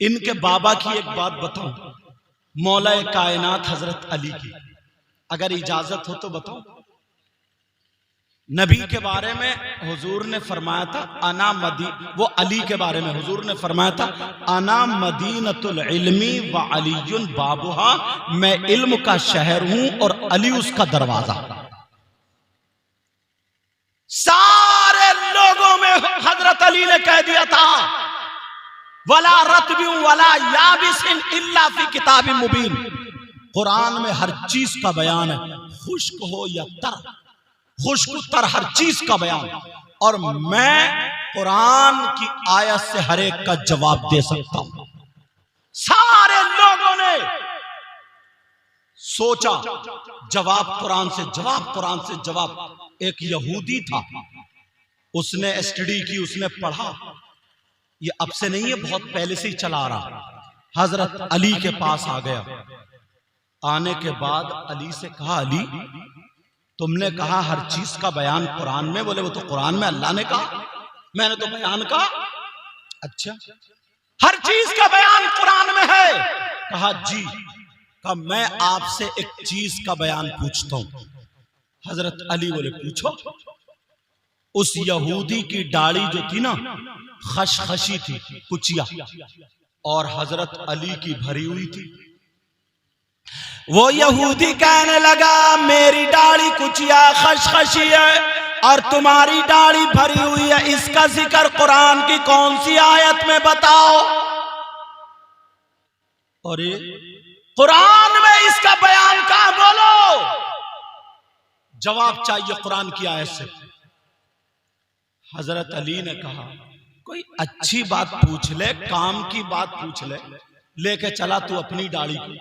इनके बाबा की एक बात बताऊं, मौला कायनात हजरत अली की, अगर इजाजत हो तो बताऊं। नबी के बारे में हुजूर ने फरमाया था अना वो अली के बारे में हुजूर ने फरमाया था अना मदीनतुल इल्मी व अलीयुन बाबुहा, मैं इल्म का शहर हूं और अली उसका दरवाजा। सारे लोगों में हजरत अली ने कह दिया था वला रतबी वला याबिसिन इल्ला फी किताबिन मुबीन, कुरान में हर चीज का बयान है, खुश्क हो या तर, खुश्क तर हर चीज का बयान, और मैं कुरान की आयत से हर एक का जवाब दे सकता हूं। सारे लोगों ने सोचा जवाब कुरान से, जवाब कुरान से जवाब। एक यहूदी था, उसने स्टडी की, उसने पढ़ा, ये अब से नहीं है, बहुत पहले से ही चला आ रहा। हजरत अली के पास आ गया। आने के बाद अली से कहा अली तुमने कहा हर चीज का बयान कुरान में, बोले वो तो कुरान में अल्लाह ने कहा, मैंने तो बयान कहा। अच्छा, हर चीज का बयान कुरान में है? कहा जी। कहा मैं आपसे एक चीज का बयान पूछता हूं। हजरत अली बोले पूछो। उस यहूदी की दाढ़ी जो थी ना खशखशी थी, कुचिया, और हजरत अली की भरी हुई थी। वो यहूदी कहने लगा मेरी दाढ़ी कुचिया खशखशी है और तुम्हारी दाढ़ी भरी हुई है, इसका जिक्र कुरान की कौन सी आयत में बताओ। और कुरान में इसका बयान कहां, बोलो। जवाब चाहिए कुरान की आयत से। हजरत अली ने कहा कोई अच्छी बात पूछ ले, काम की बात पूछ ले। लेके चला तू अपनी दाढ़ी को,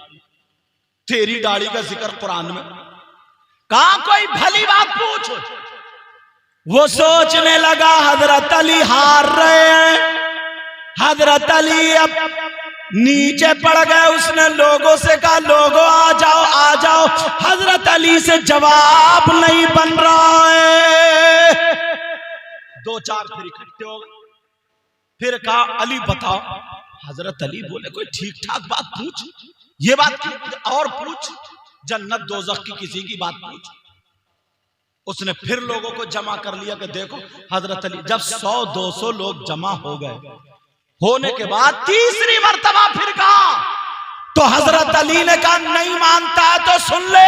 तेरी दाढ़ी का जिक्र कुरान में। कहा कोई भली बात पूछ। वो सोचने लगा हजरत अली हार रहे हैं, हजरत अली अब नीचे पड़ गए। उसने लोगों से कहा लोगों आ जाओ आ जाओ। हजरत अली से जवाब नहीं बन रहा है। दो चार फिर इकट्ठे हो गए। फिर कहा अली बताओ। हजरत अली बोले कोई ठीक ठाक बात पूछ, ये बात और पूछ, जन्नत दोज़ख की किसी की बात पूछ। उसने फिर लोगों को जमा कर लिया कि देखो हजरत अली। जब 100-200 लोग जमा हो गए, होने के बाद तीसरी मर्तबा फिर कहा, तो हजरत अली ने कहा नहीं मानता है तो सुन ले।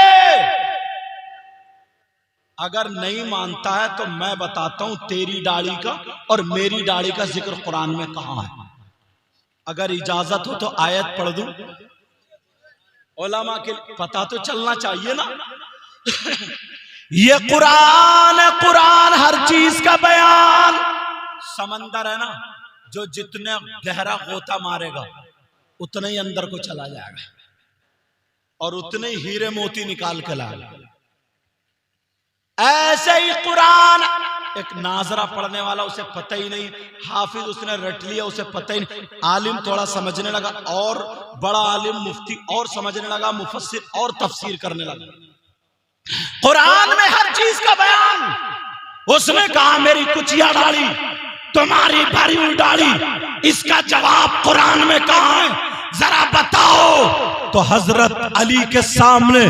अगर नहीं मानता है तो मैं बताता हूं तेरी दाढ़ी का और मेरी दाढ़ी का जिक्र कुरान में कहां है। अगर इजाजत हो तो आयत पढ़ दूं। उलमा के पता तो चलना चाहिए ना। ये कुरान है, कुरान हर चीज का बयान। समंदर है ना, जो जितने गहरा गोता मारेगा उतने ही अंदर को चला जाएगा और उतने ही हीरे मोती निकाल के लाएगा। ऐसे ही कुरान, एक नाजरा पढ़ने वाला उसे पता ही नहीं, हाफिज उसने रट लिया उसे पता ही नहीं, आलिम थोड़ा समझने लगा और बड़ा आलिम मुफ्ती और समझने लगा, मुफस्सिर और तफसीर करने लगा। कुरान में हर चीज का बयान। उसने कहा मेरी कुचिया दाढ़ी, तुम्हारी भरी हुई दाढ़ी, इसका जवाब कुरान में कहां है, जरा बताओ। तो हजरत अली के सामने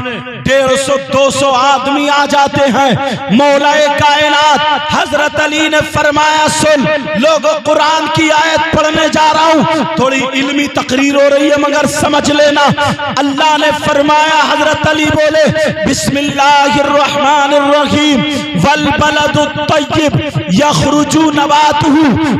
150-200 आदमी आ जाते हैं। मौलाए कायनात हजरत अली ने फरमाया सुन लोगों, कुरान की आयत पढ़ने जा रहा हूं, थोड़ी इल्मी तकरीर हो रही है मगर समझ लेना। अल्लाह ने फरमाया, हजरत अली बोले बिस्मिल्लाहिर्रहमानिर्रहीम वल बलदुत तय्यब यखरुजु नबातुहु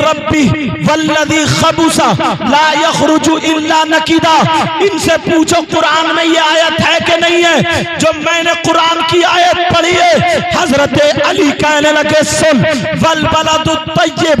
रब्बी वल्लज़ी खबुसा ला यखरुजु इल्ला नकीदा। इनसे पूछो कुरान में ये आयत है कि नहीं है जो मैंने कुरान की आयत पढ़ी है। हजरत अली कहने लगे सुन वल बलदुत तय्यब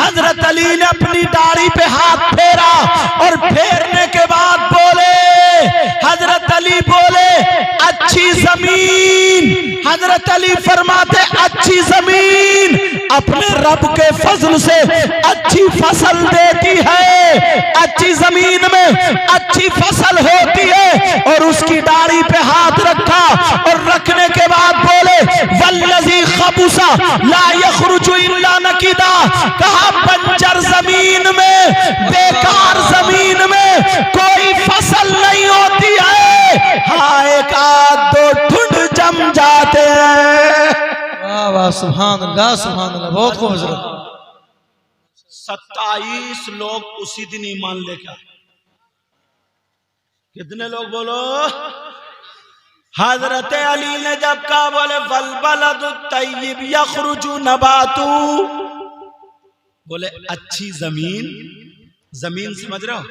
हजरत अली ने अपनी दाढ़ी पे हाथ फेरा और फेरने के बाद बोले, हजरत अली बोले अच्छी जमीन। हजरत अली फरमाते अच्छी जमीन अपने रब के फजल से अच्छी फसल देती है। अच्छी जमीन में अच्छी फसल होती है। और उसकी दाढ़ी पे हाथ रखा और रखने के बाद बोले वल्लज़ी या मूसा ला यखरुजु इल्ला नकीदा, कहा बंजर जमीन में, बेकार जमीन में कोई फसल नहीं होती है, हाँ एक आध दो ठुंड जम जाते हैं। वाह वाह, सुभान अल्लाह सुभान अल्लाह, बहुत खूब हजरत। 27 लोग उसी दिन ईमान लेकर, कितने लोग बोलो? हजरत अली ने जब कहा, बोले वल बलदु तय्यिब यखरुजु नबातु, बोले अच्छी जमीन, जमीन समझ रहे हो,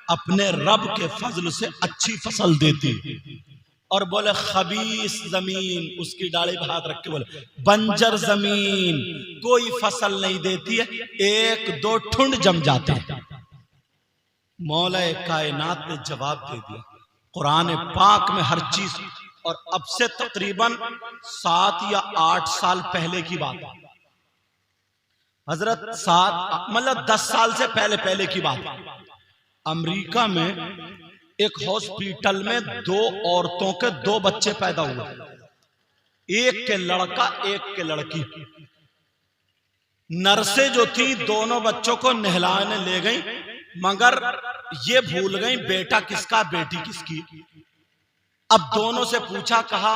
अपने रब के फजल से अच्छी फसल देती, और बोले खबीस जमीन, उसकी डाली पर हाथ रख के बोले बंजर जमीन कोई फसल नहीं देती है, एक दो ठुंड जम जाते हैं। मौला कायनात ने जवाब दे दिया कुरान पाक में हर चीज, और अब से तकरीबन 7 या 8 साल पहले की बात है हजरत, 7 मतलब 10 साल से पहले की बात है। अमेरिका में एक हॉस्पिटल में 2 औरतों के 2 बच्चे पैदा हुए, एक के लड़का एक के लड़की। नर्सें जो थी दोनों बच्चों को नहलाने ले गई, मगर ये भूल गई बेटा किसका बेटी किसकी। अब दोनों से पूछा, कहा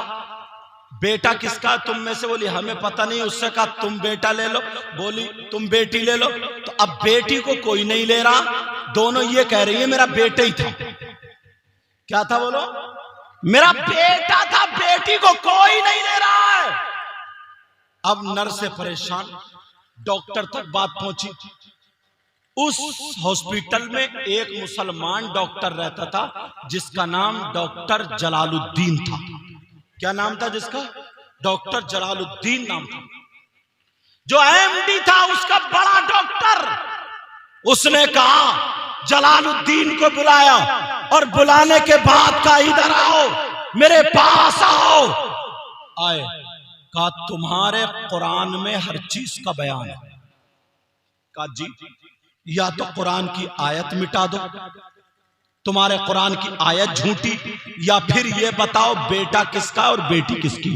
बेटा किसका तुम में से? बोली हमें पता नहीं। उससे कहा तुम बेटा ले लो, बोली तुम बेटी ले लो। तो अब बेटी को कोई नहीं ले रहा, दोनों ये कह रही है मेरा बेटा ही था। क्या था बोलो? मेरा बेटा था, बेटी को कोई नहीं ले रहा है। अब नर्स से परेशान, डॉक्टर तक बात पहुंची। उस हॉस्पिटल में एक मुसलमान डॉक्टर रहता था जिसका नाम डॉक्टर जलालुद्दीन था। क्या नाम था जिसका? डॉक्टर जलालुद्दीन नाम था। जो एमडी था उसका बड़ा डॉक्टर, उसने कहा जलालुद्दीन को बुलाया, और बुलाने के बाद कहा इधर आओ, मेरे पास आओ। आए, कहा तुम्हारे कुरान में हर चीज का बयान है। कहा जी, या तो कुरान की आयत मिटा दो, तुम्हारे कुरान की आयत झूठी, या फिर ये बताओ बेटा किसका और बेटी किसकी।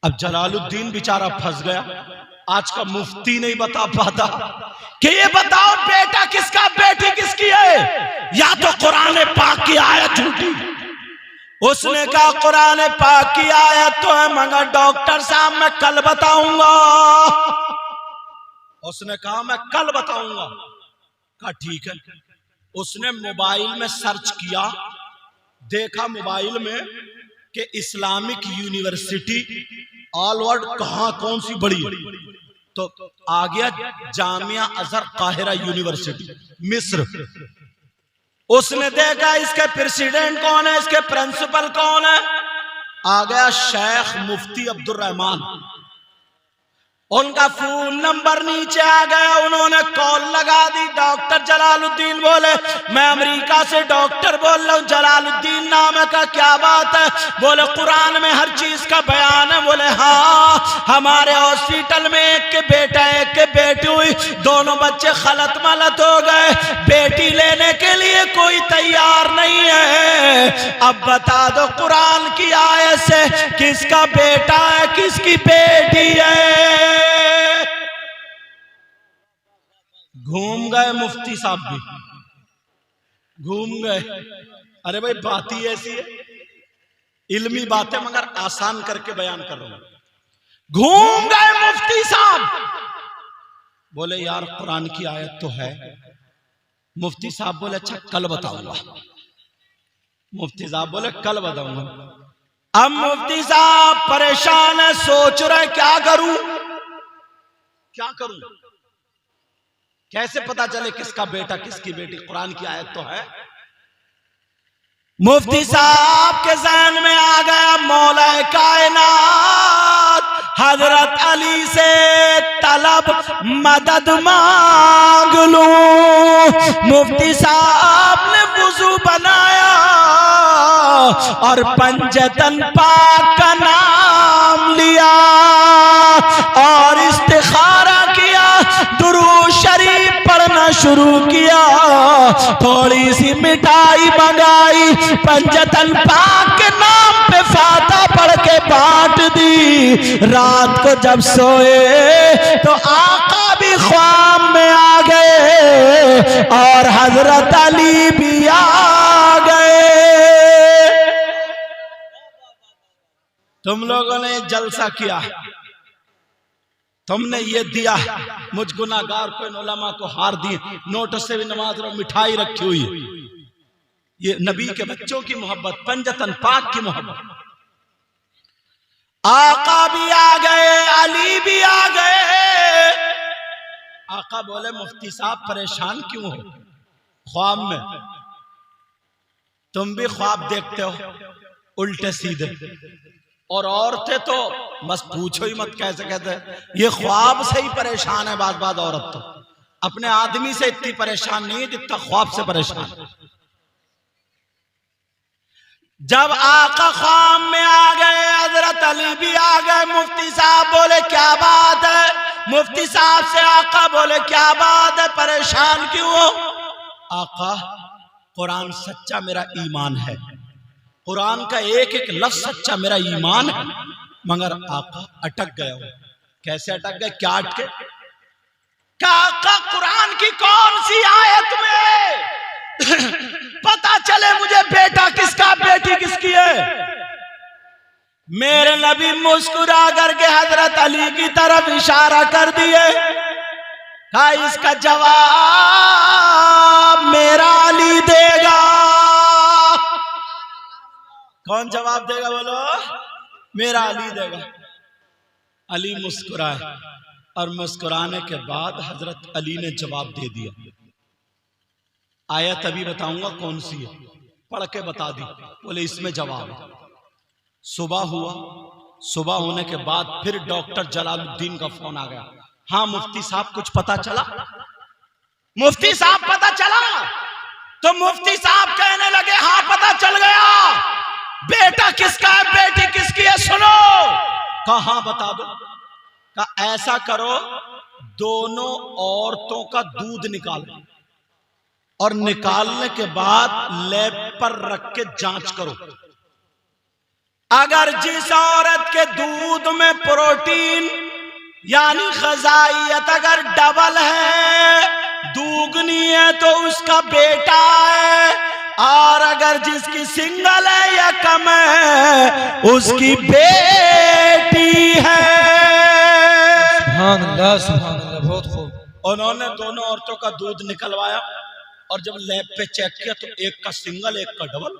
अब जलालुद्दीन बेचारा फंस गया। आज का मुफ्ती नहीं बता पाता कि ये बताओ बेटा किसका बेटी किसकी है, या तो कुरान पाक की आयत झूठी। उसने कहा कुरान पाक की आयत तो है, मगर डॉक्टर साहब मैं कल बताऊंगा। उसने कहा मैं कल बताऊंगा। कहा ठीक है। उसने मोबाइल में सर्च किया, देखा मोबाइल में कि इस्लामिक यूनिवर्सिटी ऑल वर्ल्ड कहां कौन सी बड़ी, तो आ गया जामिया अजहर काहिरा यूनिवर्सिटी मिस्र। उसने देखा इसके प्रेसिडेंट कौन है, इसके प्रिंसिपल कौन है, आ गया शेख मुफ्ती अब्दुल रहमान। उनका फोन नंबर नीचे आ गया, उन्होंने कॉल लगा दी। डॉक्टर जलालुद्दीन बोले मैं अमेरिका से डॉक्टर बोल रहा हूँ, जलालुद्दीन नाम है। का क्या बात है? बोले कुरान में हर चीज का बयान है। बोले हाँ, हमारे हॉस्पिटल में एक के बेटा एक के बेटी हुई, दोनों बच्चे खलत मलत हो गए, बेटी लेने के लिए कोई तैयार नहीं है। अब बता दो कुरान की आयत से किसका बेटा है किसकी बेटी है। घूम गए मुफ्ती साहब भी, घूम गए। अरे भाई बात ही ऐसी है, इल्मी बातें मगर आसान करके बयान कर रहा हूं। घूम गए मुफ्ती साहब, बोले यार कुरान की आयत तो है। मुफ्ती साहब बोले अच्छा कल बताऊंगा। मुफ्ती साहब बोले कल बताऊंगा। अब मुफ्ती साहब परेशान है, सोच रहे क्या करूं क्या करूं, कैसे पता चले किसका बेटा किसकी बेटी। कुरान की आयत तो है। मुफ्ती साहब के ज़हन में आ गया मौला कायनात हजरत अली से तलब मदद मांग लूं। मुफ्ती साहब ने वुजू बनाया और पंजतन पाक का नाम लिया और इस्तिखारा किया, दुरूद शरीफ पढ़ना शुरू किया। थोड़ी सी मिठाई मंगाई, पंजतन पाक के नाम पे ने फाता पढ़ के बांट दी। रात को जब सोए तो आका भी ख्वाब में आ गए और हजरत अली भी आ गए। तुम लोगों ने जलसा किया, तुमने ये दिया, मुझ गुनाहगार को, इन उलमा को हार दिए, नोटों से भी नमाज और मिठाई रखी हुई है। ये नबी के बच्चों की मोहब्बत, पंजतन पाक की मोहब्बत। आका भी आ गए, अली भी आ गए। आका बोले मुफ्ती साहब परेशान क्यों हो ख्वाब में? तुम भी ख्वाब देखते हो उल्टे सीधे, और औरतें तो बस पूछो ही मत कैसे कहते हैं, ये ख्वाब से ही परेशान है। बात औरत तो अपने आदमी से इतनी परेशान नहीं है जितना ख्वाब से परेशान है। जब आका ख्वाब में आ गए, हजरत अली भी आ गए। मुफ्ती साहब बोले क्या बात है? मुफ्ती साहब से आका बोले क्या बात है, परेशान क्यों हो? आका कुरान सच्चा मेरा ईमान है, कुरान का एक एक लफ्ज सच्चा मेरा ईमान है, मगर आका अटक गया हो। कैसे अटक गए? क्या अटके? क्या आका कुरान की कौन सी आयत में पता चले मुझे बेटा किसका बेटी किसकी है? मेरे नबी मुस्कुरा करके हजरत अली की तरफ इशारा कर दिए, कहा इसका जवाब मेरा अली देगा। कौन जवाब देगा बोलो? मेरा अली देगा। अली मुस्कुराए और मुस्कुराने के बाद हजरत अली ने जवाब दे दिया। आयत अभी बताऊंगा कौन सी है, पढ़ के बता दी। बोले इसमें जवाब है। सुबह हुआ, सुबह होने के बाद फिर डॉक्टर जलालुद्दीन का फोन आ गया। हाँ मुफ्ती साहब कुछ पता चला? मुफ्ती साहब पता चला? तो मुफ्ती साहब कहने लगे हाँ पता चल गया, बेटा किसका है बेटी किसकी है सुनो। कहा बता दो। कहा ऐसा करो, दोनों औरतों का दूध निकालो और निकालने के बाद लैब पर रख के जांच करो। अगर जिस औरत के दूध में प्रोटीन यानी ग़िज़ाइयत अगर डबल है, दुगनी है, तो उसका बेटा है, और अगर जिसकी सिंगल है या कम है उसकी बेटी है। सुभान अल्लाह, बहुत खूब। उन्होंने दोनों औरतों का दूध निकलवाया और जब लैब पे चेक किया तो एक का सिंगल एक का डबल।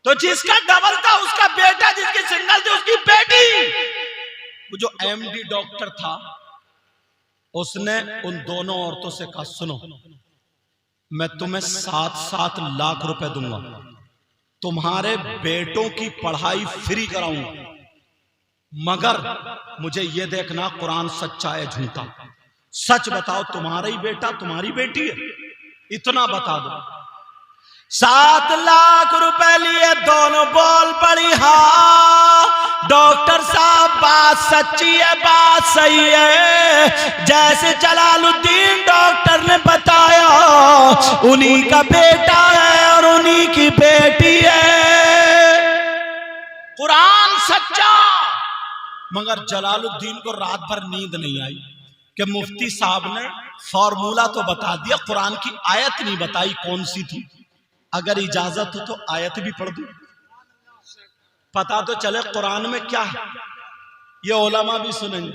तो जिसका डबल था उसका बेटा, जिसकी सिंगल थी उसकी बेटी। वो जो एमडी डॉक्टर था उसने उन दोनों औरतों से कहा सुनो, मैं तुम्हें 7-7 लाख रुपए दूंगा, तुम्हारे बेटों की पढ़ाई फ्री कराऊंगा, मगर मुझे यह देखना कुरान सच्चा है झूठा। सच बताओ तुम्हारा ही बेटा तुम्हारी बेटी है, इतना बता दो। 7 लाख रुपए लिए दोनों बोल पड़ी हाँ डॉक्टर साहब बात सच्ची है, बात सही है। जैसे जलालुद्दीन डॉक्टर ने बताया उन्हीं का बेटा है और उन्हीं की बेटी है। कुरान सच्चा। मगर जलालुद्दीन को रात भर नींद नहीं आई कि मुफ्ती साहब ने फॉर्मूला तो बता दिया, कुरान की आयत नहीं बताई कौन सी थी। अगर इजाजत हो तो आयत भी पढ़ दूं, पता तो चले कुरान में क्या है। ये उलमा भी सुनेंगे,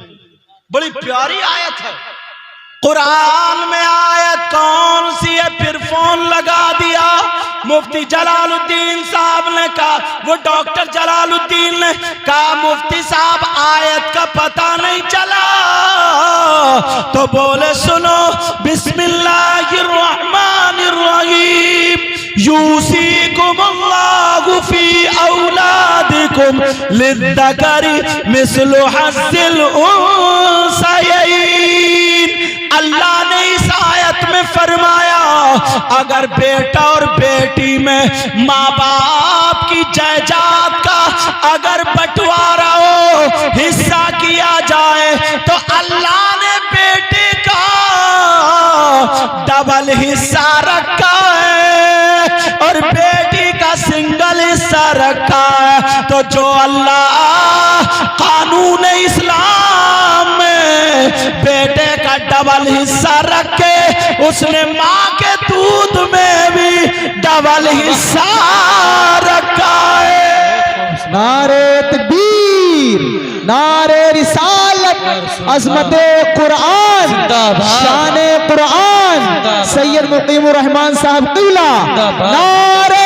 बड़ी प्यारी आयत है। कुरान में आयत कौन सी है? फिर फोन लगा दिया मुफ्ती जलालुद्दीन साहब ने कहा, वो डॉक्टर जलालुद्दीन ने कहा मुफ्ती साहब आयत का पता नहीं चला। तो बोले सुनो, बिस्मिल्लाहिर्रहमानिर्रहीम, यूसीकुमुल्लाहु फी औलादिकुम लिद्दकरी मिस्लु हस्सिल उन्सयैन। अल्लाह ने इस आयत में फरमाया अगर बेटा और बेटी में माँ बाप की जायदाद का अगर बंटवारा हो, हिस्सा किया जाए, तो अल्लाह ने बेटे का डबल हिस्सा रखा है और बेटी का सिंगल हिस्सा रखा है। तो जो अल्लाह कानून इस्लाम में बेटे का डबल हिस्सा रखे, उसने माँ के दूध में भी डबल हिस्सा रखा है। नारे तकबीर, नारे रिसालत, अज़मते कुरान, शाने कुरान, सैयद मुकीमुर रहमान साहब क़िबला, नारे